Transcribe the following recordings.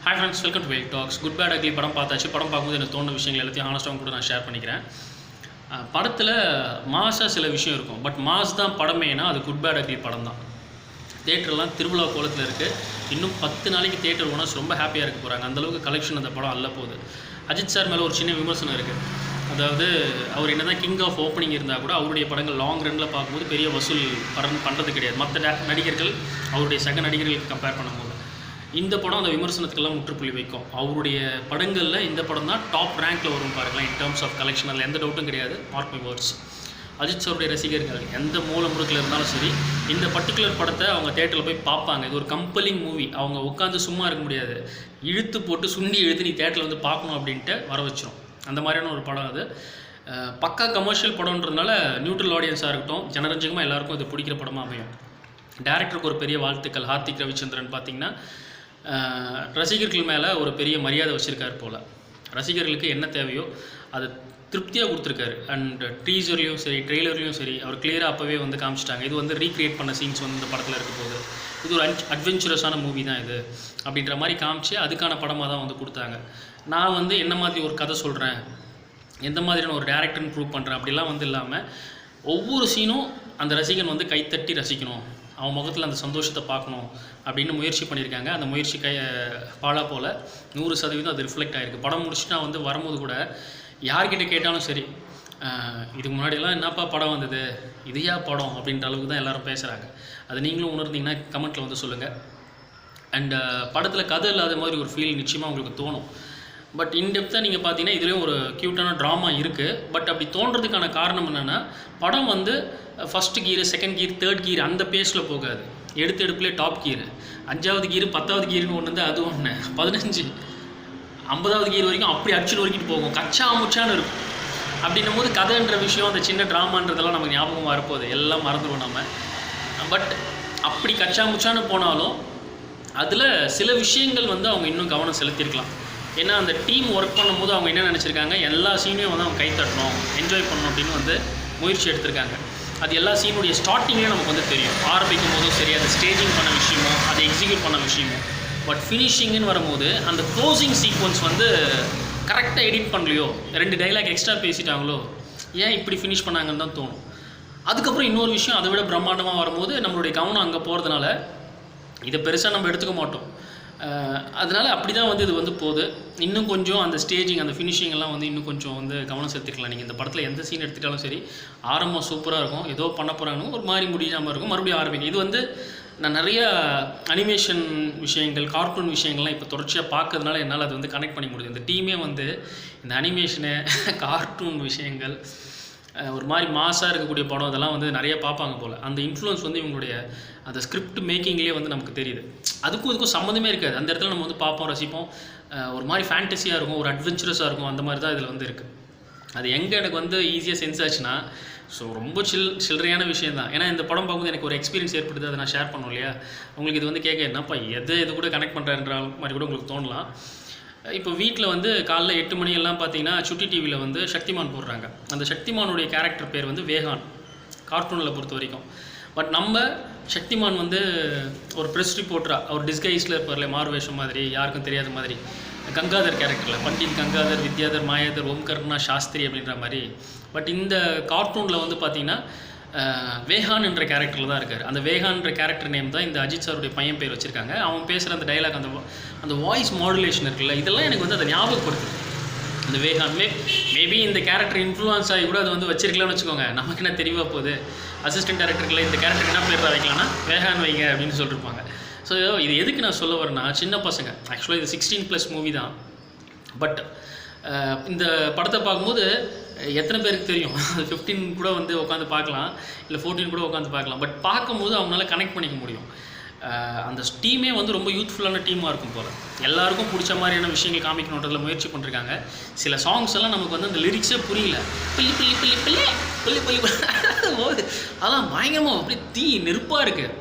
Hi friends, welcome to well talks. Good bad ugly படம் பார்த்தாச்சு. படம் பார்க்கும்போது எனக்கு தோணுன விஷயங்கள் எல்லாத்தையும் ஹானஸ்ட்டாக கூட நான் ஷேர் பண்ணிக்கிறேன். படத்தில் மாஸாக சில விஷயம் இருக்கும், பட் மாஸ் தான் படமேனா அது குட் பேட் அக்லி படம் தான். தேட்டர்லாம் திருவிழா கோலத்தில் இருக்குது. இன்னும் 10 நாளைக்கு தேட்டர் ஓனர்ஸ் ரொம்ப ஹாப்பியாக இருக்க போகிறாங்க. அந்தளவுக்கு கலெக்ஷன் அந்த படம் அல்ல போகுது. அஜித் சார் மேலே ஒரு சின்ன விமர்சனம் இருக்குது. அதாவது அவர் என்ன தான் கிங் ஆஃப் ஓப்பனிங் இருந்தால் கூட அவருடைய படங்கள் லாங் ரனில் பார்க்கும்போது பெரிய வசூல் பண்ணுறது கிடையாது மற்ற நடிகர்கள், அவருடைய சக நடிகர்களுக்கு கம்பேர் பண்ணும்போது. இந்த படம் அந்த விமர்சனத்துக்கெல்லாம் முற்றுப்புள்ளி வைக்கும். அவருடைய படங்களில் இந்த படம் தான் டாப் ரேங்க்கில் வரும் பாருங்களேன் இன் டர்ம்ஸ் ஆஃப் கலெக்ஷன். அதில் எந்த டவுட்டும் கிடையாது. Mark my words. அஜித் சாருடைய ரசிகர்கள் எந்த மூல முடுக்கில் இருந்தாலும் சரி, இந்த பர்டிகுலர் படத்தை அவங்க தேட்டரில் போய் பார்ப்பாங்க. இது ஒரு கம்பெலிங் மூவி. அவங்க உட்காந்து சும்மா இருக்க முடியாது, இழுத்து போட்டு சுண்டி இழுத்து நீ தேட்டரில் வந்து பார்க்கணும் அப்படின்ட்டு வர வச்சிரும். அந்த மாதிரியான ஒரு படம் அது. பக்கா கமர்ஷியல் படம்ன்றதுனால நியூட்ரல் ஆடியன்ஸாக இருக்கட்டும், ஜனரஞ்சகமாக எல்லாருக்கும் இது பிடிக்கிற படமாக அமையும். டேரக்டருக்கு ஒரு பெரிய வாழ்த்துக்கள். ஹார்திக் ரவிச்சந்திரன் பார்த்திங்கன்னா ரசிகர்கள் மேலே ஒரு பெரிய மரியாதை வச்சுருக்காரு போல். ரசிகர்களுக்கு என்ன தேவையோ அதை திருப்தியாக கொடுத்துருக்காரு. அண்ட் டீசர்லேயும் சரி, ட்ரெய்லர்லேயும் சரி, அவர் கிளியராக அப்போவே வந்து காமிச்சிட்டாங்க. இது வந்து ரீக்ரியேட் பண்ண சீன்ஸ் வந்து இந்த படத்தில் இருக்க போகுது. இது ஒரு அட்வென்ச்சரஸான மூவி தான் இது அப்படின்ற மாதிரி காமிச்சு அதுக்கான படமாக தான் வந்து கொடுத்தாங்க. நான் வந்து என்ன மாதிரி ஒரு கதை சொல்கிறேன், எந்த மாதிரியான ஒரு டேரக்டர்னு ப்ரூவ் பண்ணுறேன் அப்படிலாம் வந்து இல்லாமல் ஒவ்வொரு சீனும் அந்த ரசிகன் வந்து கைத்தட்டி ரசிக்கணும், அவன் முகத்தில் அந்த சந்தோஷத்தை பார்க்கணும் அப்படின்னு முயற்சி பண்ணியிருக்காங்க. அந்த முயற்சி பாலா போல் 100% அது ரிஃப்ளெக்ட் ஆகிருக்கு. படம் முடிச்சுட்டு நான் வந்து வரும்போது கூட யார்கிட்ட கேட்டாலும் சரி, இதுக்கு முன்னாடியெல்லாம் என்னப்பா படம் வந்தது, இதையா படம் அப்படின்ற அளவுக்கு தான் எல்லோரும் பேசுகிறாங்க. அது நீங்களும் உணர்ந்தீங்கன்னா கமெண்ட்டில் வந்து சொல்லுங்கள். அண்ட் படத்தில் கதை இல்லாத மாதிரி ஒரு ஃபீல் நிச்சயமாக உங்களுக்கு தோணும். பட் இன்டெப்த்தாக நீங்கள் பார்த்தீங்கன்னா இதுலேயும் ஒரு க்யூட்டான ட்ராமா இருக்குது. பட் அப்படி தோன்றதுக்கான காரணம் என்னென்னா, படம் வந்து ஃபஸ்ட்டு கீரு, செகண்ட் கீர், தேர்ட் கீர் அந்த பேஸில் போகாது. எடுப்புலேயே டாப் கீரு, 5வது கீரு, 10வது கீருன்னு ஒன்று வந்து அது ஒன்று, 15, 50வது கீர் வரைக்கும் அப்படி அடிச்சுட்டு வரைக்கும் போகும். கச்சா முச்சான்னு இருக்கும். அப்படின்னும் போது கதைன்ற விஷயம், அந்த சின்ன ட்ராமான்றதெல்லாம் நமக்கு ஞாபகம் வரப்போகுது. எல்லாம் மறந்துடுவோம் நம்ம. பட் அப்படி கச்சா முச்சான்னு போனாலும் அதில் சில விஷயங்கள் வந்து அவங்க இன்னும் கவனம் செலுத்தியிருக்கலாம். ஏன்னா அந்த டீம் ஒர்க் பண்ணும்போது அவங்க என்ன நினச்சிருக்காங்க, எல்லா சீனையும் வந்து அவங்க கை தட்டணும், என்ஜாய் பண்ணணும் அப்படின்னு வந்து முயற்சி எடுத்திருக்காங்க. அது எல்லா சீனுடைய ஸ்டார்டிங்லேயும் நமக்கு வந்து தெரியும். ஆரம்பிக்கும் போதும் சரி, அதை ஸ்டேஜிங் பண்ண விஷயமோ, அதை எக்ஸிக்யூட் பண்ண விஷயமோ. பட் ஃபினிஷிங்னு வரும்போது அந்த க்ளோசிங் சீக்வன்ஸ் வந்து கரெக்டாக எடிட் பண்ணலையோ, 2 டைலாக் எக்ஸ்ட்ரா பேசிட்டாங்களோ, ஏன் இப்படி ஃபினிஷ் பண்ணாங்கன்னு தான் தோணும். அதுக்கப்புறம் இன்னொரு விஷயம் அதை விட பிரம்மாண்டமாக வரும்போது நம்மளுடைய கவனம் அங்கே போகிறதுனால இதை பெருசாக நம்ம எடுத்துக்க மாட்டோம். அதனால் அப்படி தான் வந்து இது வந்து போகுது. இன்னும் கொஞ்சம் அந்த ஸ்டேஜிங், அந்த ஃபினிஷிங் எல்லாம் வந்து இன்னும் கொஞ்சம் வந்து கவனம் செலுத்திக்கலாம். நீங்கள் இந்த படத்தில் எந்த சீன் எடுத்துட்டாலும் சரி, ஆரம்பம் சூப்பராக இருக்கும், ஏதோ பண்ண போகிறாங்க, ஒரு மாதிரி முடியாமல் இருக்கும், மறுபடியும் ஆரம்பிக்கும். இது வந்து நான் நிறையா அனிமேஷன் விஷயங்கள், கார்ட்டூன் விஷயங்கள்லாம் இப்போ தொடர்ச்சியாக பார்க்கறதுனால என்னால் அது வந்து கனெக்ட் பண்ணி முடியுது. இந்த டீமே வந்து இந்த அனிமேஷனு, கார்ட்டூன் விஷயங்கள், ஒரு மாதிரி மாஸாக இருக்கக்கூடிய படம் இதெல்லாம் வந்து நிறைய பார்ப்பாங்க போல். அந்த இன்ஃப்ளூயன்ஸ் வந்து இவங்களுடைய அந்த ஸ்கிரிப்ட் மேக்கிங்லேயே வந்து நமக்கு தெரியுது. அதுக்கும் இதுக்கும் சம்மந்தமே இருக்காது. அந்த இடத்துல நம்ம வந்து பார்ப்போம், ரசிப்போம், ஒரு மாதிரி ஃபேண்டஸியாக இருக்கும், ஒரு அட்வென்ச்சரஸாக இருக்கும். அந்த மாதிரி தான் இதில் வந்து இருக்குது. அது எங்கே எனக்கு வந்து ஈஸியாக சென்ஸ் ஆச்சுன்னா, ஸோ ரொம்ப சில்லறையான விஷயம் தான். ஏன்னா இந்த படம் பார்க்கும்போது எனக்கு ஒரு எக்ஸ்பீரியன்ஸ் ஏற்படுது, அதை நான் ஷேர் பண்ணோம் இல்லையா. உங்களுக்கு இது வந்து கேட்க என்னப்பா இது கூட கனெக்ட் பண்ணுறேன்ற மாதிரி கூட உங்களுக்கு தோணலாம். இப்போ வீட்டில் வந்து காலைல 8 மணியெல்லாம் பார்த்தீங்கன்னா சுட்டி டிவியில் வந்து சக்திமான் போடுறாங்க. அந்த சக்திமானுடைய கேரக்டர் பேர் வந்து வேகான், கார்ட்டூனில் பொறுத்த வரைக்கும். பட் நம்ம சக்திமான் வந்து ஒரு ப்ரெஸ் ரிப்போர்ட்டராக, அவர் டிஸ்கைஸில் இருப்பார்ல, மார்வேஷம் மாதிரி, யாருக்கும் தெரியாத மாதிரி, கங்காதர் கேரக்டரில், பண்டிட் கங்காதர், வித்யாதர், மாயாதர், ஓம்கர்ணா சாஸ்திரி அப்படின்ற மாதிரி. பட் இந்த கார்ட்டூனில் வந்து பார்த்திங்கன்னா வேகான் என்ற கேரக்டரில் தான் இருக்கார். அந்த வேகான்ற கேரக்டர் நேம் தான் இந்த அஜித் சாருடைய பையன் பேர் வச்சுருக்காங்க. அவன் பேசுகிற அந்த டைலாக், அந்த வாய்ஸ் மாடுலேஷன் இருக்குல்ல, இதெல்லாம் எனக்கு வந்து அதை ஞாபகப்படுத்துது. அந்த வேகான் மேபி இந்த கேரக்டர் இன்ஃப்ளூயன்ஸ் ஆகி கூட அது வந்து வச்சிருக்கலாம்னு வச்சுக்கோங்க. நமக்கு என்ன தெரியவா போகுது, அசிஸ்டன்ட் டேரக்டருக்குள்ள இந்த கேரக்டர் என்ன பேர் வைக்கலாம்னா வேகான் வைங்க அப்படின்னு சொல்லியிருப்பாங்க. ஸோ இது எதுக்கு நான் சொல்ல வரேன்னா, சின்ன பசங்க, ஆக்சுவலாக இது 16+ மூவி தான். பட் இந்த படத்தை பார்க்கும்போது எத்தனை பேருக்கு தெரியும், 15 கூட வந்து உட்காந்து பார்க்கலாம், இல்லை 14 கூட உட்காந்து பார்க்கலாம். பட் பார்க்கும்போது அவங்களால கனெக்ட் பண்ணிக்க முடியும். அந்த டீமே வந்து ரொம்ப யூத்ஃபுல்லான டீமாக இருக்கும் போல். எல்லாருக்கும் பிடிச்ச மாதிரியான விஷயங்கள் காமிக்கணுன்றதில் முயற்சி பண்ணிருக்காங்க. சில சாங்ஸ் எல்லாம் நமக்கு வந்து அந்த லிரிக்ஸே புரியல, பிள்ளி பிள்ளி பிள்ளி பிள்ளை பிள்ளி பிள்ளி அதெல்லாம் பயங்கரமாக அப்படி நெருப்பாக இருக்குது.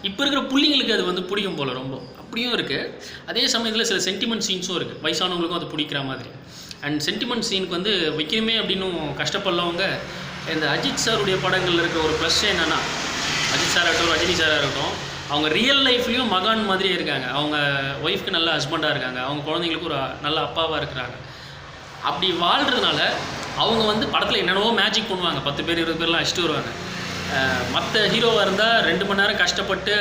இப்போ இருக்கிற பிள்ளைங்களுக்கு அது வந்து பிடிக்கும் போல் ரொம்ப, அப்படியும் இருக்குது. அதே சமயத்தில் சில சென்டிமெண்ட் சீன்ஸும் இருக்குது, வயசானவங்களுக்கும் அது பிடிக்கிற மாதிரி. அண்ட் சென்டிமெண்ட் சீனுக்கு வந்து வைக்கணுமே அப்படின்னும் கஷ்டப்படலவங்க இந்த அஜித் சாருடைய படங்களில் இருக்கிற ஒரு ப்ளஸ் என்னென்னா, அஜித் சார் ஆகட்டும், ரஜினி சாராக இருக்கட்டும், அவங்க ரியல் லைஃப்லேயும் மகான் மாதிரியே இருக்காங்க. அவங்க ஒய்ஃப்க்கு நல்ல ஹஸ்பண்டாக இருக்காங்க, அவங்க குழந்தைங்களுக்கு ஒரு நல்ல அப்பாவாக இருக்கிறாங்க. அப்படி வாழ்கிறதுனால அவங்க வந்து படத்தில் என்னென்னவோ மேஜிக் பண்ணுவாங்க, 10 பேர் 20 பேர்லாம் அடிச்சுட்டு வருவாங்க. மற்ற ஹீரோவாக இருந்தால் 2 மணி நேரம் கஷ்டப்பட்டு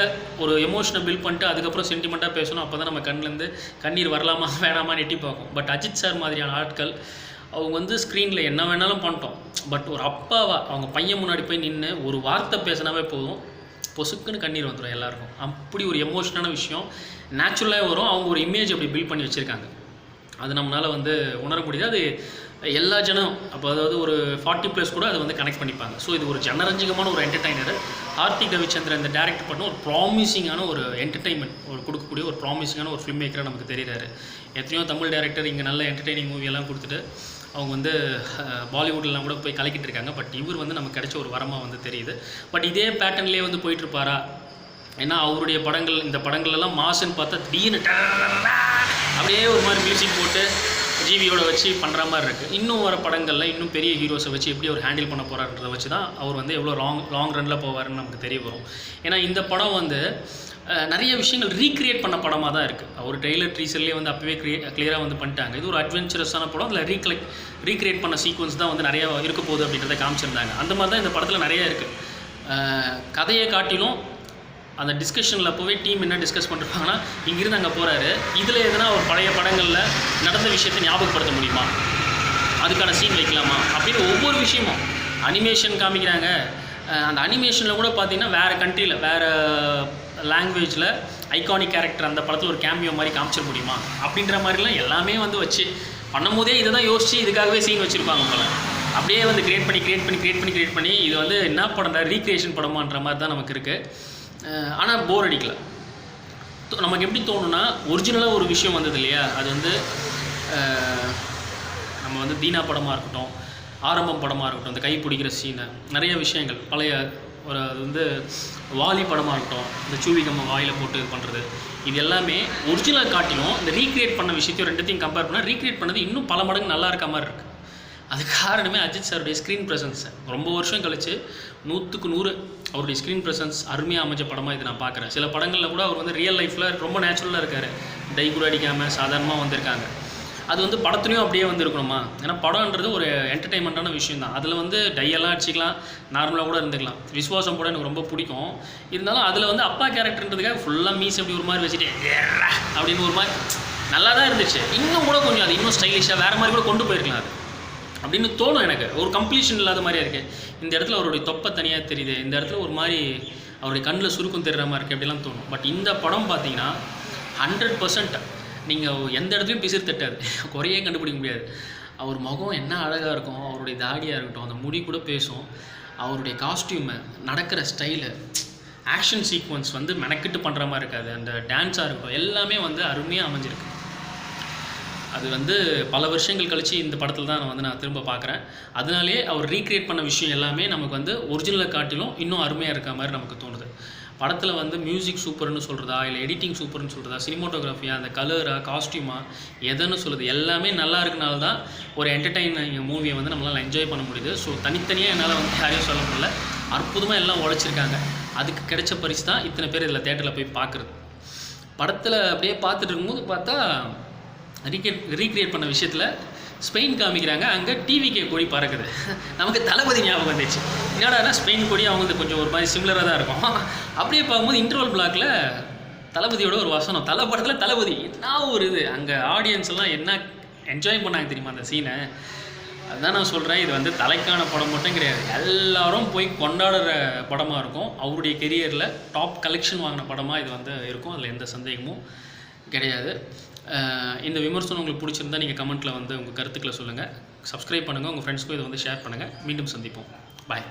ஒரு எமோஷனை பில்ட் பண்ணிட்டு அதுக்கப்புறம் சென்டிமெண்ட்டாக பேசணும். அப்போ தான் நம்ம கண்ணிலேருந்து கண்ணீர் வரலாமா வேணாமா எட்டி பார்க்கும். பட் அஜித் சார் மாதிரியான ஆட்கள் அவங்க வந்து ஸ்க்ரீனில் என்ன வேணாலும் பண்ணிட்டோம், பட் ஒரு அப்பாவா அவங்க பையன் முன்னாடி போய் நின்று ஒரு வார்த்தை பேசினாவே போதும், பொசுக்குன்னு கண்ணீர் வந்துடும் எல்லாருக்கும். அப்படி ஒரு எமோஷனான விஷயம் நேச்சுரலாக வரும். அவங்க ஒரு இமேஜ் அப்படி பில்ட் பண்ணி வச்சுருக்காங்க. அது நம்மளால் வந்து உணர முடியுது. அது எல்லா ஜனம் அப்போ அதாவது ஒரு 40+ கூட அதை வந்து கனெக்ட் பண்ணிப்பாங்க. ஸோ இது ஒரு ஜனரஞ்சகமான ஒரு என்டர்டைனர். கார்த்திக் ரவிச்சந்திரன் இந்த டேரக்ட் பண்ண ஒரு ப்ராமிசிங்கான ஒரு என்டர்டைன்மெண்ட் ஒரு கொடுக்கக்கூடிய ஒரு ப்ராமிசிங்கான ஒரு ஃபில்ம் மேக்கராக நமக்கு தெரிகிறாரு. எத்தனையோ தமிழ் டேரக்டர் இங்கே நல்ல என்டர்டைனிங் மூவியெல்லாம் கொடுத்துட்டு அவங்க வந்து பாலிவுட்லாம் கூட போய் கலக்கிட்டு இருக்காங்க. பட் இவர் வந்து நமக்கு கிடைச்ச ஒரு வரமாக வந்து தெரியுது. பட் இதே பேட்டர்ன்லேயே வந்து போயிட்டுருப்பாரா? ஏன்னா அவருடைய படங்கள் இந்த படங்கள்லாம் மாசுன்னு பார்த்தா திடீர்னு அப்படியே ஒரு மாதிரி மியூசிக் போட்டு ஜிவியோட வச்சு பண்ணுற மாதிரி இருக்குது. இன்னும் வர படங்களில் இன்னும் பெரிய ஹீரோஸை வச்சு எப்படி அவர் ஹேண்டில் பண்ண போகிறாருன்றதை வச்சு தான் அவர் வந்து எவ்வளோ லாங் ரனில் போவாருன்னு நமக்கு தெரிய வரும். ஏன்னா இந்த படம் வந்து நிறைய விஷயங்கள் ரீக்ரியேட் பண்ண படமாக தான் இருக்குது. அவர் ட்ரெய்லர் ட்ரீசர்லேயே வந்து அப்போவே கிளியராக வந்து பண்ணிட்டாங்க. இது ஒரு அட்வென்ச்சரஸான படம், அதில் ரீக்ரியேட் பண்ண சீக்வன்ஸ் தான் வந்து நிறையா இருக்க போகுது அப்படின்றத காமிச்சிருந்தாங்க. அந்த மாதிரி தான் இந்த படத்தில் நிறையா இருக்குது. கதையை காட்டிலும் அந்த டிஸ்கஷனில் அப்போவே டீம் என்ன டிஸ்கஸ் பண்ணிருப்பாங்கன்னா, இங்கிருந்து அங்கே போகிறாரு, இதில் எதுனா ஒரு பழைய படங்களில் நடந்த விஷயத்தை ஞாபகப்படுத்த முடியுமா, அதுக்கான சீன் வைக்கலாமா அப்படின்னு ஒவ்வொரு விஷயமும் அனிமேஷன் காமிக்கிறாங்க. அந்த அனிமேஷனில் கூட பார்த்திங்கன்னா வேறு கண்ட்ரியில் வேறு லாங்குவேஜில் ஐகானிக் கேரக்டர் அந்த படத்தில் ஒரு கேமியோ மாதிரி காமிச்சிட முடியுமா அப்படின்ற மாதிரிலாம் எல்லாமே வந்து வச்சு பண்ணும்போதே இதை தான் யோசித்து இதுக்காகவே சீன் வச்சுருப்பாங்க போல. அப்படியே வந்து கிரியேட் பண்ணி இது வந்து என்ன படம் ரீக்ரியேஷன் படமான்ற மாதிரி தான் நமக்கு இருக்குது. ஆனால் போர் அடிக்கல. நமக்கு எப்படி தோணுன்னா, ஒரிஜினலாக ஒரு விஷயம் வந்தது இல்லையா, அது வந்து நம்ம வந்து தீனா படமாக இருக்கட்டும், ஆரம்பம் படமாக இருக்கட்டும், இந்த கை பிடிக்கிற சீனை, நிறைய விஷயங்கள் பழைய ஒரு அது வந்து வாலி படமாக இருக்கட்டும், இந்த சூவிகம்மை வாயில் போட்டு இது பண்ணுறது, இது எல்லாமே ஒரிஜினல் காட்டிலும் இந்த ரீக்ரியேட் பண்ண விஷயத்தையும் ரெண்டுத்தையும் கம்பேர் பண்ணால் ரீக்ரியேட் பண்ணது இன்னும் பல மடங்கு நல்லா இருக்க மாதிரி இருக்குது. அது காரணமே அஜித் சாருடைய ஸ்க்ரீன் ப்ரெசன்ஸ். ரொம்ப வருஷம் கழிச்சு 100க்கு 100 அவருடைய ஸ்க்ரீன் ப்ரெசன்ஸ் அருமையாக அமைஞ்ச படமாக இது நான் பார்க்குறேன். சில படங்களில் கூட அவர் வந்து ரியல் லைஃப்பில் ரொம்ப நேச்சுரலாக இருக்கார், டை கூட அடிக்காமல் சாதாரணமாக வந்திருக்காங்க. அது வந்து படத்துலையும் அப்படியே வந்து இருக்கணுமா? ஏன்னா படம்ன்றது ஒரு என்டர்டைன்மெண்ட்டான விஷயம் தான். அதில் வந்து டையெல்லாம் அடிச்சிக்கலாம், நார்மலாக கூட இருந்துக்கலாம். விஸ்வாசம் கூட எனக்கு ரொம்ப பிடிக்கும். இருந்தாலும் அதில் வந்து அப்பா கேரக்டர்ன்றதுக்காக ஃபுல்லாக மீஸ் அப்படி ஒரு மாதிரி வச்சுட்டு அப்படின்னு ஒரு மாதிரி நல்லா தான் இருந்துச்சு. இன்னும் கூட கொஞ்சம் அது இன்னும் ஸ்டைலிஷாக வேறு மாதிரி கூட கொண்டு போயிருக்கலாம் அது அப்படின்னு தோணும் எனக்கு. ஒரு கம்ப்ளீஷன் இல்லாத மாதிரியா இருக்குது. இந்த இடத்துல அவருடைய தொப்பை தனியாக தெரியுது, இந்த இடத்துல ஒரு மாதிரி அவருடைய கண்ணில் சுருக்கம் தெரிகிற மாதிரி இருக்குது அப்படிலாம் தோணும். பட் இந்த படம் பார்த்தீங்கன்னா 100% நீங்கள் எந்த இடத்துலையும் பிசிறு தட்டாது, குறையே கண்டுபிடிக்க முடியாது. அவர் முகம் என்ன அழகாக இருக்கும், அவருடைய தாடியாக இருக்கட்டும், அந்த முடி கூட பேசும், அவருடைய காஸ்டியூமு, நடக்கிற ஸ்டைலு, ஆக்ஷன் சீக்வன்ஸ் வந்து மெனக்கிட்டு பண்ணுற மாதிரி இருக்காது. அந்த டான்ஸாக இருக்கட்டும் எல்லாமே வந்து அருமையாக அமைஞ்சிருக்கு. அது வந்து பல வருஷங்கள் கழித்து இந்த படத்தில் தான் நான் திரும்ப பார்க்குறேன். அதனாலே அவர் ரீக்ரியேட் பண்ண விஷயம் எல்லாமே நமக்கு வந்து ஒரிஜினலை காட்டிலும் இன்னும் அருமையாக இருக்க மாதிரி நமக்கு தோணுது. படத்தில் வந்து மியூசிக் சூப்பர்னு சொல்கிறதா, இல்லை எடிட்டிங் சூப்பர்னு சொல்கிறதா, சினிமோட்டோகிராஃபியாக, அந்த கலராக, காஸ்டியூமாக, எதுன்னு சொல்லுது எல்லாமே நல்லா இருக்கனால தான் ஒரு என்டர்டைனிங் மூவியை வந்து நம்மளால் என்ஜாய் பண்ண முடியுது. ஸோ தனித்தனியாக என்னால் வந்து யாரையும் சொல்ல முடியல, அற்புதமாக எல்லாம் உழைச்சிருக்காங்க. அதுக்கு கிடைச்ச பரிசு தான் இத்தனை பேர் இதில் தேட்டரில் போய் பார்க்குறது. படத்தில் அப்படியே பார்த்துட்டு இருக்கும்போது பார்த்தா ரீக்ரியேட் பண்ண விஷயத்தில் ஸ்பெயின் காமிக்கிறாங்க, அங்கே டிவிகே கொடி பறக்குது. நமக்கு தளபதி ஞாபகம் வந்துச்சு. என்னடா ஸ்பெயின் கொடி அவங்க வந்து கொஞ்சம் ஒரு மாதிரி சிமிலராக தான் இருக்கும். அப்படியே பார்க்கும்போது இன்டர்வல் பிளாக்கில் தளபதியோட ஒரு வசனம், படத்தில் தளபதி என்ன ஒரு இது, அங்கே ஆடியன்ஸ் எல்லாம் என்ன என்ஜாய் பண்ணாங்க தெரியுமா அந்த சீனை. அதுதான் நான் சொல்கிறேன், இது வந்து தலைக்கான படம் மட்டும் கிடையாது, எல்லாரும் போய் கொண்டாடுற படமாக இருக்கும். அவருடைய கெரியரில் டாப் கலெக்ஷன் வாங்கின படமாக இது வந்து இருக்கும், அதில் எந்த சந்தேகமும் கிடையாது. இந்த விமர்சனம் உங்களுக்கு பிடிச்சிருந்தா நீங்கள் கமெண்ட்டில் வந்து உங்கள் கருத்துக்களை சொல்லுங்கள். சப்ஸ்கிரைப் பண்ணுங்கள், உங்கள் ஃப்ரெண்ட்ஸ்க்கும் இதை வந்து ஷேர் பண்ணுங்கள். மீண்டும் சந்திப்போம். பாய்.